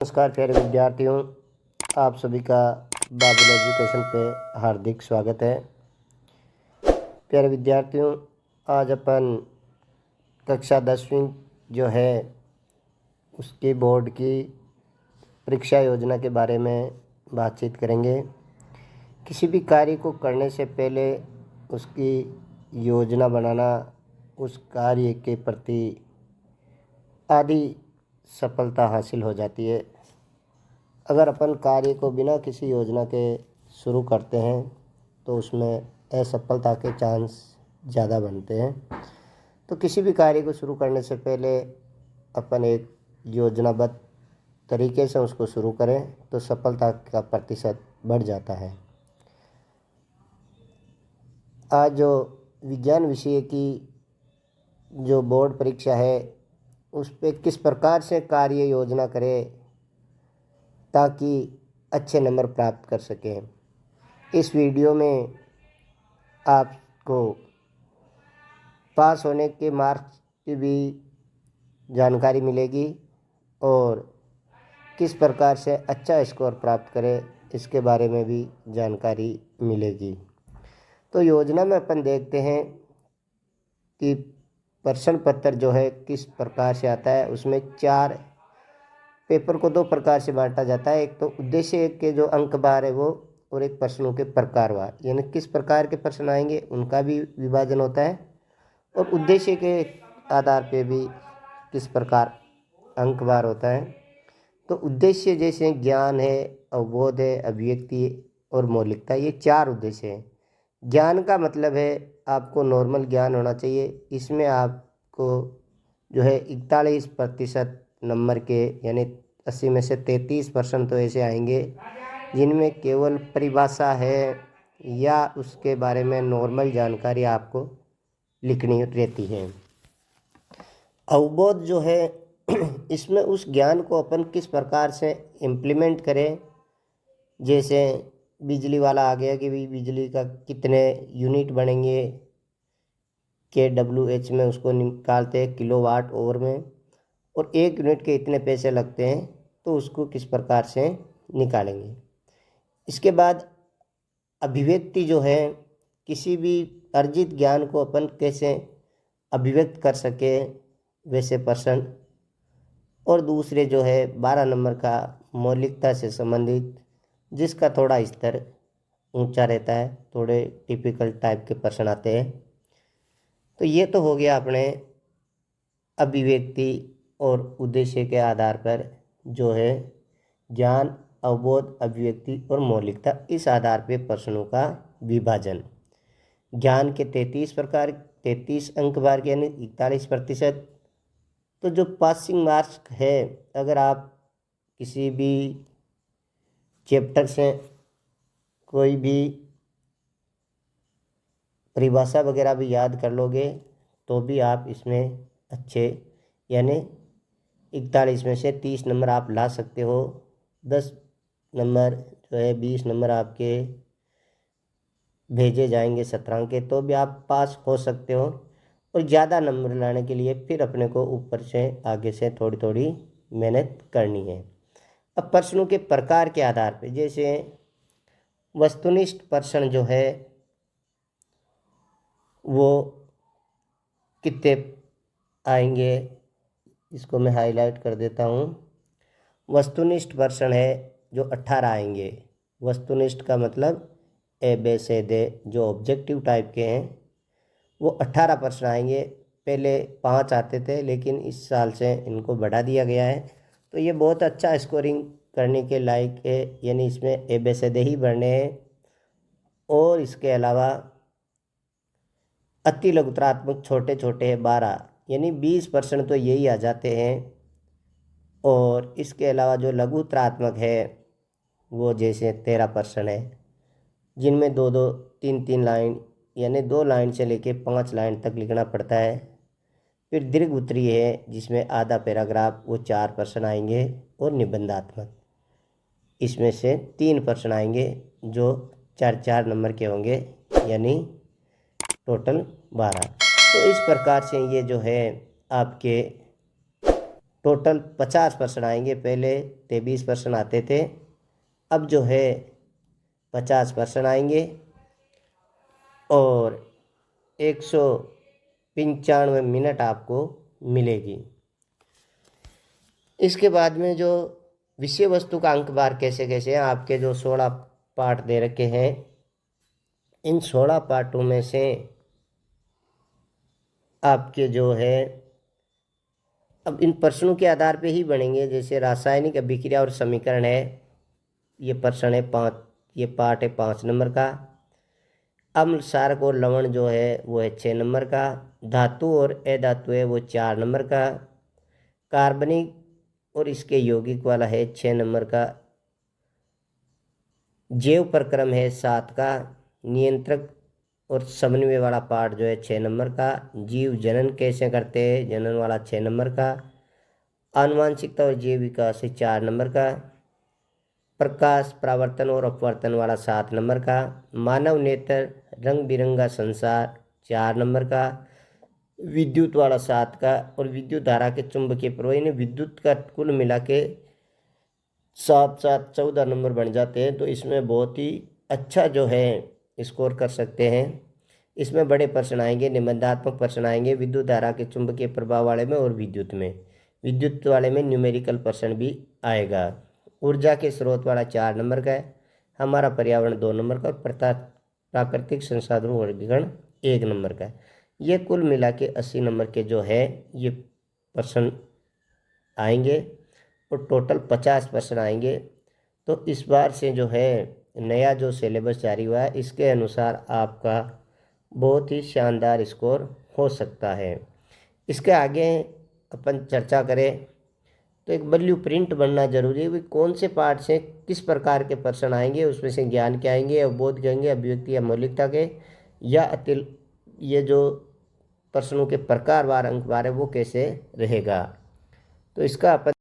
नमस्कार प्यारे विद्यार्थियों, आप सभी का बाबुल एजुकेशन पे हार्दिक स्वागत है। प्यारे विद्यार्थियों, आज अपन कक्षा 10वीं जो है उसकी बोर्ड की परीक्षा योजना के बारे में बातचीत करेंगे। किसी भी कार्य को करने से पहले उसकी योजना बनाना उस कार्य के प्रति आधी सफलता हासिल हो जाती है। अगर अपन कार्य को बिना किसी योजना के शुरू करते हैं तो उसमें असफलता के चांस ज़्यादा बनते हैं। तो किसी भी कार्य को शुरू करने से पहले अपन एक योजनाबद्ध तरीके से उसको शुरू करें तो सफलता का प्रतिशत बढ़ जाता है। आज जो विज्ञान विषय की जो बोर्ड परीक्षा है उस पर किस प्रकार से कार्य योजना करें ताकि अच्छे नंबर प्राप्त कर सकें, इस वीडियो में आपको पास होने के मार्क्स की भी जानकारी मिलेगी और किस प्रकार से अच्छा स्कोर प्राप्त करें इसके बारे में भी जानकारी मिलेगी। तो योजना में अपन देखते हैं कि प्रश्न पत्र जो है किस प्रकार से आता है। उसमें 4 पेपर को 2 प्रकार से बांटा जाता है। एक तो उद्देश्य के जो अंक बार है वो, और एक प्रश्नों के प्रकारवार, यानी किस प्रकार के प्रश्न आएंगे उनका भी विभाजन होता है और उद्देश्य के आधार पे भी किस प्रकार अंकवार होता है। तो उद्देश्य जैसे ज्ञान है, अवबोध है, अभिव्यक्ति और मौलिकता, ये 4 उद्देश्य हैं। ज्ञान का मतलब है आपको नॉर्मल ज्ञान होना चाहिए। इसमें आपको जो है 41% नंबर के, यानी 80 में से 33% तो ऐसे आएंगे जिनमें केवल परिभाषा है या उसके बारे में नॉर्मल जानकारी आपको लिखनी रहती है। अवबोध जो है इसमें उस ज्ञान को अपन किस प्रकार से इम्प्लीमेंट करें। जैसे बिजली वाला आ गया कि बिजली का कितने यूनिट बनेंगे, KWH में उसको निकालते हैं किलोवाट ओवर में, और 1 यूनिट के इतने पैसे लगते हैं, तो उसको किस प्रकार से निकालेंगे। इसके बाद अभिव्यक्ति जो है, किसी भी अर्जित ज्ञान को अपन कैसे अभिव्यक्त कर सके वैसे प्रश्न। और दूसरे जो है 12 नंबर का मौलिकता से संबंधित, जिसका थोड़ा स्तर ऊंचा रहता है, थोड़े टिपिकल टाइप के प्रश्न आते हैं। तो ये तो हो गया अपने अभिव्यक्ति और उद्देश्य के आधार पर जो है ज्ञान, अवबोध, अभिव्यक्ति और मौलिकता, इस आधार पर प्रश्नों का विभाजन। ज्ञान के 33 अंक बार यानी 41%। तो जो पासिंग मार्क्स है, अगर आप किसी भी चैप्टर से कोई भी परिभाषा वगैरह भी याद कर लोगे तो भी आप इसमें अच्छे, यानी 41 में से 30 नंबर आप ला सकते हो। 10 नंबर जो है 20 नंबर आपके भेजे जाएंगे 17 के, तो भी आप पास हो सकते हो। और ज़्यादा नंबर लाने के लिए फिर अपने को ऊपर से आगे से थोड़ी थोड़ी मेहनत करनी है। अब प्रश्नों के प्रकार के आधार पर, जैसे वस्तुनिष्ठ प्रश्न जो है वो कितने आएंगे, इसको मैं हाईलाइट कर देता हूँ। वस्तुनिष्ठ प्रश्न है जो 18 आएंगे। वस्तुनिष्ठ का मतलब ए बे से दे, जो ऑब्जेक्टिव टाइप के हैं वो 18 प्रश्न आएंगे। पहले 5 आते थे लेकिन इस साल से इनको बढ़ा दिया गया है। तो ये बहुत अच्छा स्कोरिंग करने के लायक है, यानी इसमें ए बे से दे ही बढ़ने हैं। और इसके अलावा अति लघुत्रात्मक छोटे छोटे हैं 12, यानी 20% तो यही आ जाते हैं। और इसके अलावा जो लघुत्रात्मक है वो जैसे 13% है, जिनमें 2-2, 3-3 लाइन, यानी 2 लाइन से लेके 5 लाइन तक लिखना पड़ता है। फिर दीर्घ उत्तरीय है जिसमें आधा पैराग्राफ, वो 4% आएंगे। और निबंधात्मक, इसमें से 3% आएंगे जो 4-4 नंबर के होंगे, यानी टोटल 12। तो इस प्रकार से ये जो है आपके टोटल 50% आएंगे। पहले 23% आते थे, अब जो है 50% आएंगे और 195 मिनट आपको मिलेगी। इसके बाद में जो विषय वस्तु का अंक बार कैसे कैसे हैं, आपके जो 16 पार्ट दे रखे हैं, इन 16 पार्टों में से आपके जो है अब इन प्रश्नों के आधार पे ही बनेंगे। जैसे रासायनिक अभिक्रिया और समीकरण है, ये प्रश्न है 5, ये पार्ट है 5 नंबर का। अम्ल क्षारक और लवण जो है वो है 6 नंबर का। धातु और अधातु है वो 4 नंबर का। कार्बनिक और इसके यौगिक वाला है 6 नंबर का। जैव प्रक्रम है 7 का। नियंत्रक और समन्वय वाला पार्ट जो है 6 नंबर का। जीव जनन कैसे करते हैं, जनन वाला 6 नंबर का। आनुवांशिकता और जैव विकास है 4 नंबर का। प्रकाश परावर्तन और अपवर्तन वाला 7 नंबर का। मानव नेत्र रंग बिरंगा संसार 4 नंबर का। विद्युत वाला 7 का। और विद्युत धारा के चुंबकीय प्रवाह ने विद्युत का कुल मिला के 7 14 नंबर बन जाते हैं। तो इसमें बहुत ही अच्छा जो है स्कोर कर सकते हैं। इसमें बड़े प्रश्न आएंगे, निबंधात्मक प्रश्न आएंगे विद्युत धारा के चुंबकीय प्रभाव वाले में और विद्युत वाले में न्यूमेरिकल प्रश्न भी आएगा। ऊर्जा के स्रोत वाला 4 नंबर का है। हमारा पर्यावरण 2 नंबर का और प्राकृतिक संसाधनों वर्गीकरण 1 नंबर का है। ये कुल मिला के 80 नंबर के जो है ये प्रश्न आएंगे और टोटल 50% आएंगे। तो इस बार से जो है नया जो सिलेबस जारी हुआ है, इसके अनुसार आपका बहुत ही शानदार स्कोर हो सकता है। इसके आगे अपन चर्चा करें तो एक ब्लू प्रिंट बनना जरूरी है। वे कौन से पार्ट से किस प्रकार के प्रश्न आएंगे, उसमें से ज्ञान के आएंगे, अवबोध के आएंगे, अभिव्यक्ति या मौलिकता के, या अतिल ये जो प्रश्नों के प्रकारवार अंकवार है वो कैसे रहेगा। तो इसका अपन